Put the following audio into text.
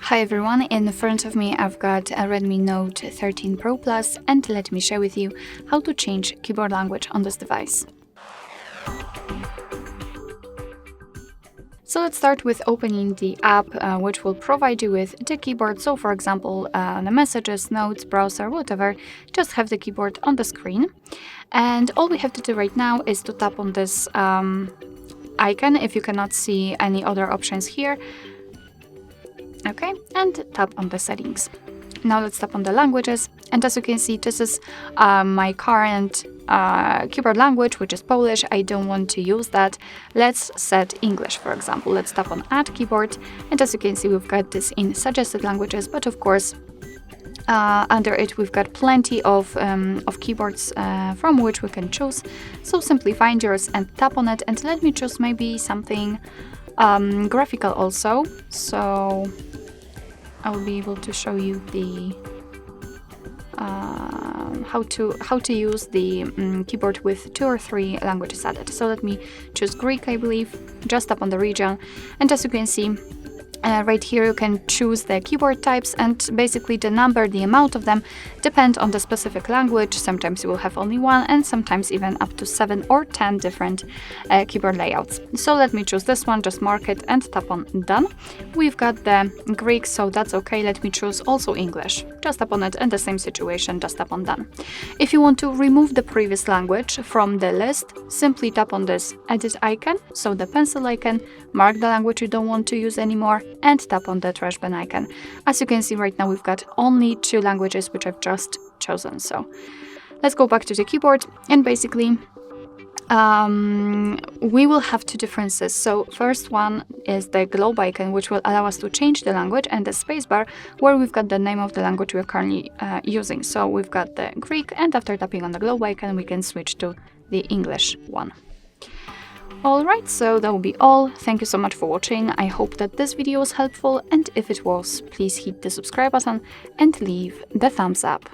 Hi everyone, in front of me I've got a Redmi Note 13 Pro Plus, and let me share with you how to change keyboard language on this device. So let's start with opening the app which will provide you with the keyboard. So for example, the messages, notes, browser, whatever, just have the keyboard on the screen. And all we have to do right now is to tap on this icon if you cannot see any other options here. Okay, and tap on the settings. Now let's tap on the languages, and as you can see, this is my current keyboard language, which is Polish. I don't want to use that. Let's set English, for example. Let's tap on Add Keyboard, and as you can see, we've got this in suggested languages, but of course, under it we've got plenty of keyboards from which we can choose. So simply find yours and tap on it, and let me choose maybe something graphical also. So I will be able to show you the how to use the keyboard with 2 or 3 languages added. So let me choose Greek, I believe. Just tap on the region, and as you can see, right here you can choose the keyboard types, and basically the number, the amount of them, depend on the specific language. Sometimes you will have only 1, and sometimes even up to 7 or 10 different keyboard layouts. So let me choose this one, just mark it and tap on Done. We've got the Greek, so that's okay. Let me choose also English. Just tap on it, and the same situation, just tap on Done. If you want to remove the previous language from the list, simply tap on this edit icon, so the pencil icon, mark the language you don't want to use anymore, and tap on the trash bin icon. As you can see right now, we've got only 2 languages which I've just chosen. So let's go back to the keyboard, and basically we will have 2 differences. So first one is the globe icon, which will allow us to change the language, and the spacebar where we've got the name of the language we're currently using. So we've got the Greek, and after tapping on the globe icon we can switch to the English one. Alright, so that will be all. Thank you so much for watching. I hope that this video was helpful, and if it was, please hit the subscribe button and leave the thumbs up.